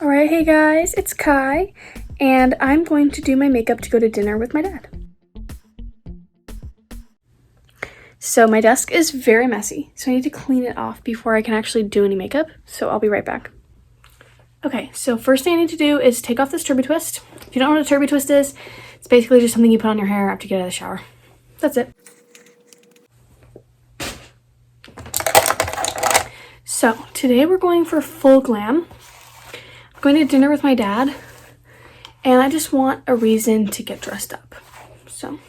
Alright, hey guys, it's Kai, and I'm going to do my makeup to go to dinner with my dad. So my desk is very messy, so I need to clean it off before I can actually do any makeup, so I'll be right back. Okay, so first thing I need to do is take off this turbo twist. If you don't know what a turbo twist is, it's basically just something you put on your hair after you get out of the shower. That's it. So today we're going for full glam. I'm going to dinner with my dad, and I just want a reason to get dressed up. So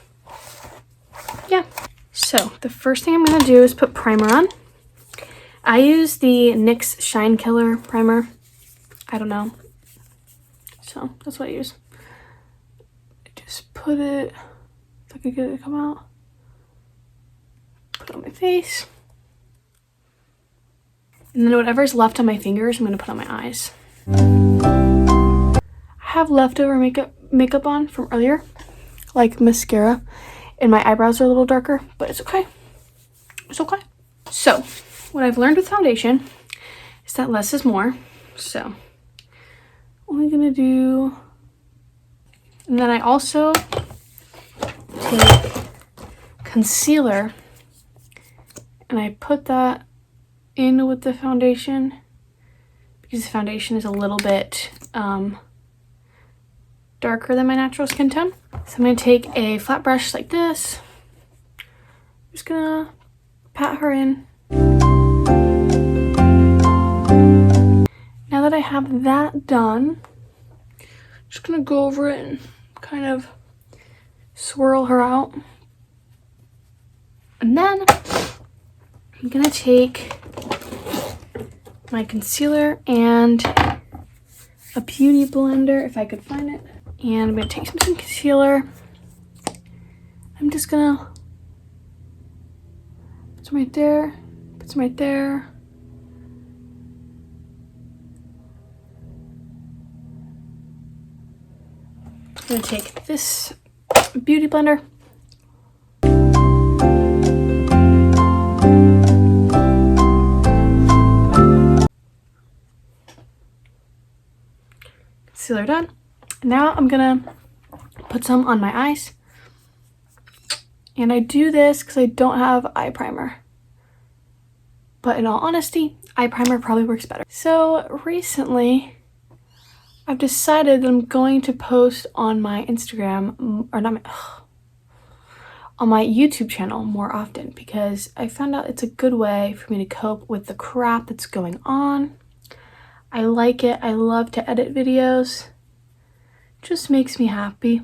yeah. So the first thing I'm going to do is put primer on. I use the NYX Shine Killer primer. I don't know. So that's what I use. I just put it, if I could get it to come out. Put it on my face. And then whatever's left on my fingers, I'm going to put on my eyes. I have leftover makeup on from earlier, like mascara, and my eyebrows are a little darker, but it's okay. It's okay. So what I've learned with foundation is that less is more. So only gonna do, and then I also take concealer and I put that in with the foundation because the foundation is a little bit darker than my natural skin tone. So I'm going to take a flat brush like this. I'm just going to pat her in. Now that I have that done, I'm just going to go over it and kind of swirl her out. And then I'm going to take my concealer and a beauty blender, if I could find it. And I'm going to take some concealer. I'm just going to put some right there, put some right there. I'm going to take this beauty blender. Concealer done. Now I'm gonna put some on my eyes, and I do this because I don't have eye primer, but in all honesty, eye primer probably works better. So recently I've decided that I'm going to post on my Instagram, or not my, on my YouTube channel more often, because I found out it's a good way for me to cope with the crap that's going on. I like it. I love to edit videos. Just makes me happy.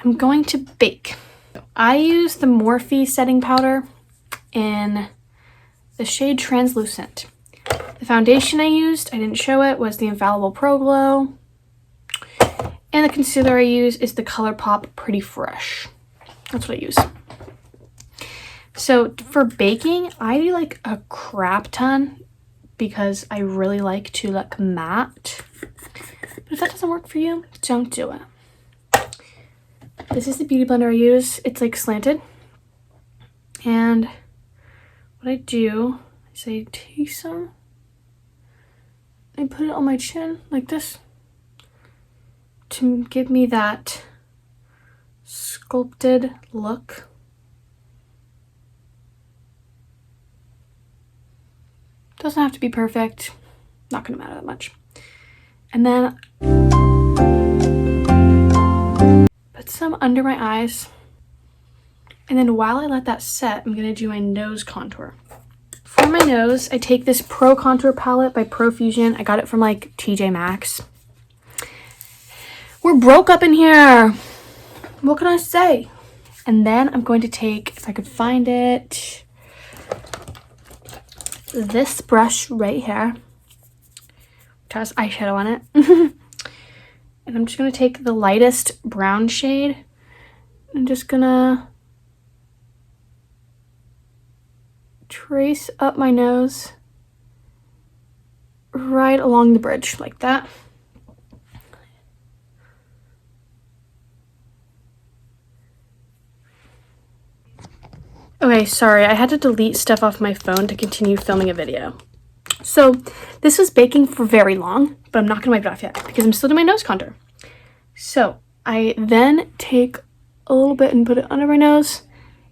I'm going to bake. I use the Morphe setting powder in the shade Translucent. The foundation I used, I didn't show it, was the Infallible Pro Glow. And the concealer I use is the ColourPop Pretty Fresh. That's what I use. So for baking, I do like a crap ton because I really like to look matte. But if that doesn't work for you, don't do it. This is the beauty blender I use. It's like slanted. And what I do is I take some and put it on my chin like this to give me that sculpted look. Doesn't have to be perfect. Not gonna matter that much. And then put some under my eyes. And then while I let that set, I'm gonna do my nose contour. For my nose, I take this Pro Contour palette by Profusion. I got it from like TJ Maxx. We're broke up in here. What can I say? And then I'm going to take, if I could find it, this brush right here, which has eyeshadow on it. And I'm just going to take the lightest brown shade. I'm just going to trace up my nose right along the bridge like that. Okay, sorry, I had to delete stuff off my phone to continue filming a video. So this was baking for very long, but I'm not gonna wipe it off yet because I'm still doing my nose contour. So I then take a little bit and put it under my nose,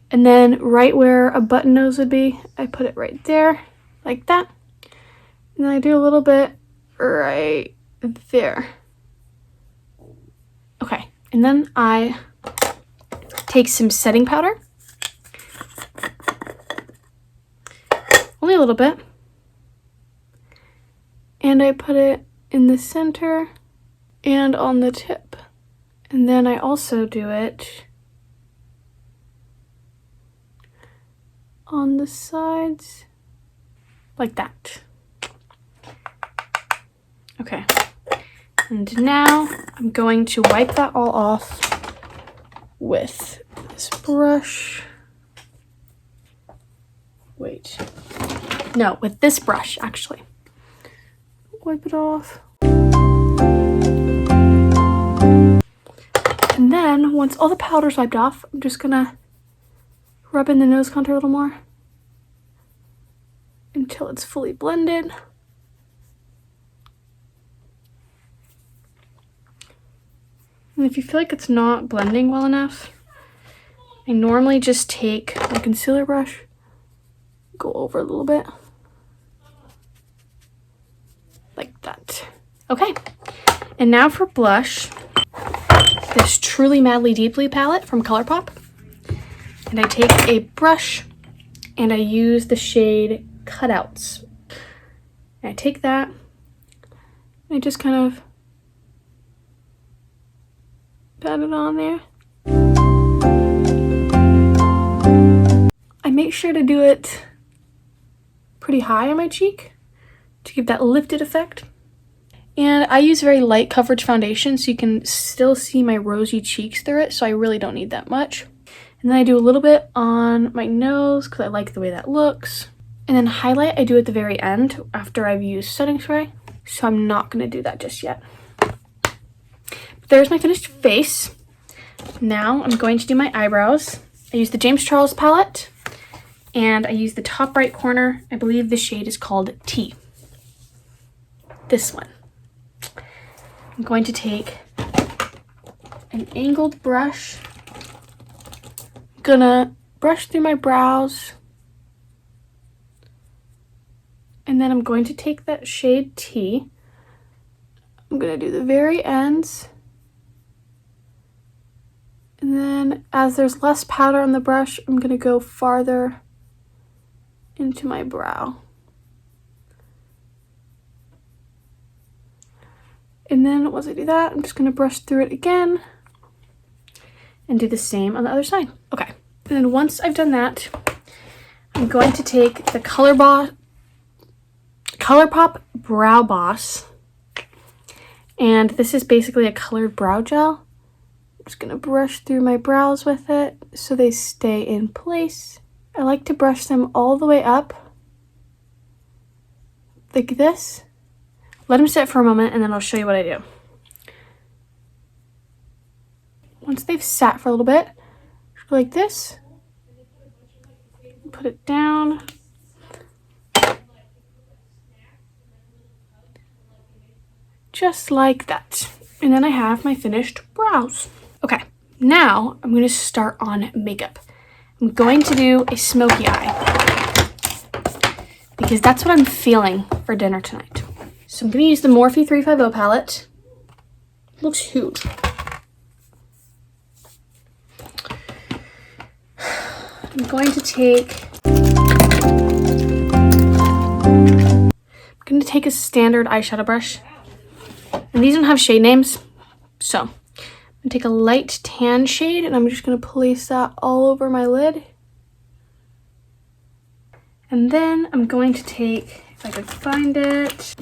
and then right where a button nose would be, I put it right there, like that. And then I do a little bit right there. Okay, and then I take some setting powder, only a little bit, and I put it in the center and on the tip. And then I also do it on the sides, like that. Okay, and now I'm going to wipe that all off with this brush. Wait, no, with this brush, actually. Wipe it off. And then, once all the powder's wiped off, I'm just gonna rub in the nose contour a little more until it's fully blended. And if you feel like it's not blending well enough, I normally just take my concealer brush, go over a little bit, like that. Okay, and now for blush, this Truly Madly Deeply palette from ColourPop. And I take a brush and I use the shade Cutouts. And I take that and I just kind of pat it on there. I make sure to do it pretty high on my cheek to give that lifted effect. And I use very light coverage foundation so you can still see my rosy cheeks through it, so I really don't need that much. And then I do a little bit on my nose because I like the way that looks. And then highlight I do at the very end after I've used setting spray, so I'm not going to do that just yet. But there's my finished face. Now I'm going to do my eyebrows. I use the James Charles palette, and I use the top right corner. I believe the shade is called T. This one. I'm going to take an angled brush. I'm gonna brush through my brows. And then I'm going to take that shade T. I'm gonna do the very ends. And then as there's less powder on the brush, I'm gonna go farther into my brow. And then once I do that, I'm just gonna brush through it again and do the same on the other side. Okay, and then once I've done that, I'm going to take the ColourPop Brow Boss. And this is basically a colored brow gel. I'm just gonna brush through my brows with it so they stay in place. I like to brush them all the way up, like this. Let them sit for a moment and then I'll show you what I do. Once they've sat for a little bit, just go like this. Put it down. Just like that. And then I have my finished brows. Okay, now I'm going to start on makeup. I'm going to do a smoky eye because that's what I'm feeling for dinner tonight. So I'm going to use the Morphe 350 palette. It looks huge. I'm going to take a standard eyeshadow brush. And these don't have shade names. So I'm going to take a light tan shade and I'm just going to place that all over my lid. And then I'm going to take, if I could find it,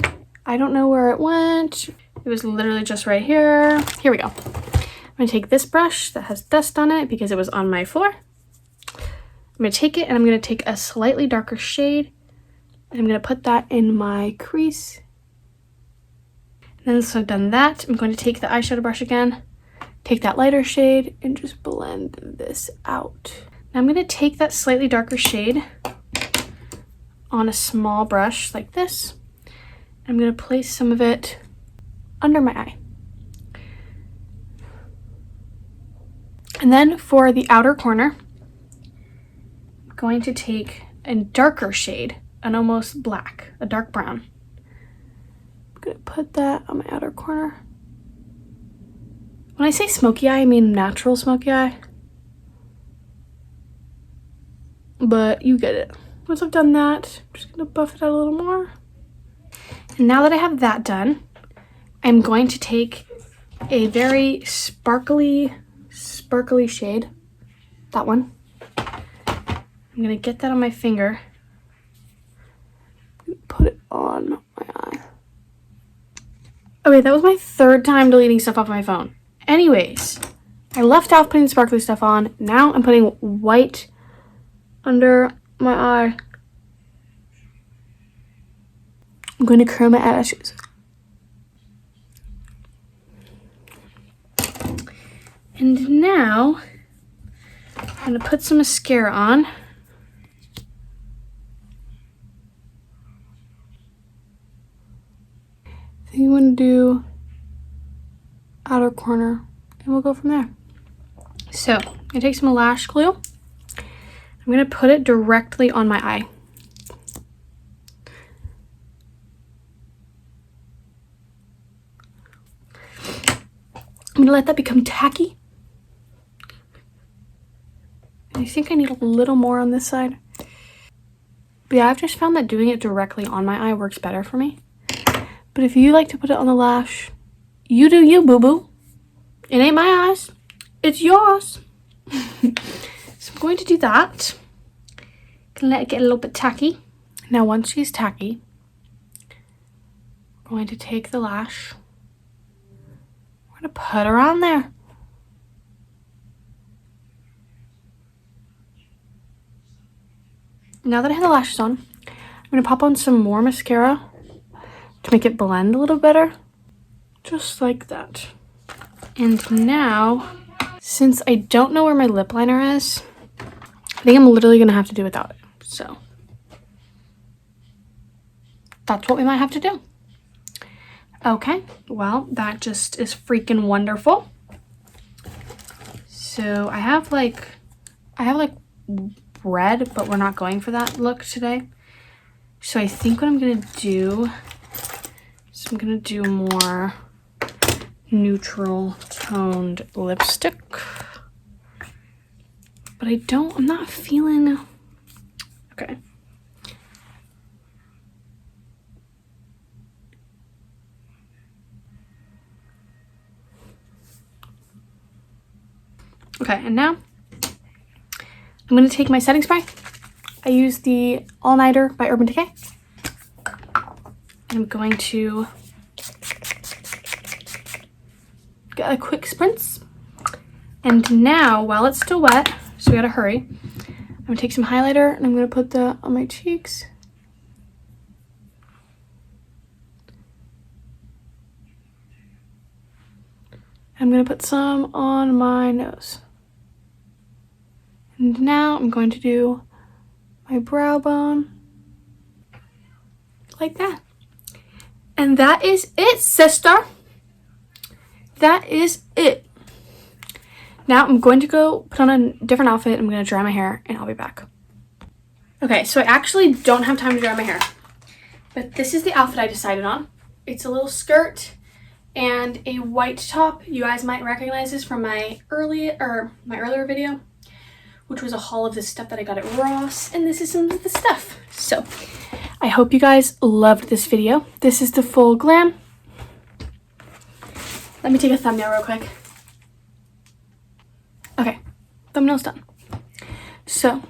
I don't know where it went. It was literally just right here. Here we go. I'm going to take this brush that has dust on it because it was on my floor. I'm going to take it and I'm going to take a slightly darker shade and I'm going to put that in my crease. And then so I've done that, I'm going to take the eyeshadow brush again, take that lighter shade and just blend this out. Now I'm going to take that slightly darker shade on a small brush like this. I'm going to place some of it under my eye. And then for the outer corner, I'm going to take a darker shade, an almost black, a dark brown. I'm going to put that on my outer corner. When I say smoky eye, I mean natural smoky eye. But you get it. Once I've done that, I'm just going to buff it out a little more. And now that I have that done, I'm going to take a very sparkly shade, that one. I'm going to get that on my finger, put it on my eye. Okay, that was my third time deleting stuff off my phone. Anyways, I left off putting sparkly stuff on. Now I'm putting white under my eye. I'm going to curl my eyelashes. And now I'm going to put some mascara on. I think I'm going to do outer corner and we'll go from there. So I'm going to take some lash glue. I'm going to put it directly on my eye. I'm going to let that become tacky. I think I need a little more on this side. But yeah, I've just found that doing it directly on my eye works better for me. But if you like to put it on the lash, you do you, boo-boo. It ain't my eyes. It's yours. So I'm going to do that. Gonna let it get a little bit tacky. Now once she's tacky, I'm going to take the lash. We're going to put her on there. Now that I have the lashes on, I'm going to pop on some more mascara to make it blend a little better. Just like that. And now, since I don't know where my lip liner is, I think I'm literally going to have to do without it. So, that's what we might have to do. Okay, well, that just is freaking wonderful. So, I have like red, but we're not going for that look today. So I think what I'm gonna do is I'm gonna do more neutral toned lipstick. But I'm not feeling, okay. Okay, and now I'm going to take my setting spray. I use the All Nighter by Urban Decay. I'm going to get a quick spritz. And now, while it's still wet, so we gotta hurry, I'm going to take some highlighter and I'm going to put that on my cheeks. I'm going to put some on my nose. And now I'm going to do my brow bone like that. And that is it, sister. That is it. Now I'm going to go put on a different outfit. I'm going to dry my hair and I'll be back. Okay, so I actually don't have time to dry my hair. But this is the outfit I decided on. It's a little skirt and a white top. You guys might recognize this from my earlier video, which was a haul of the stuff that I got at Ross, and this is some of the stuff. So I hope you guys loved this video. This is the full glam. Let me take a thumbnail real quick. Okay, thumbnail's done. So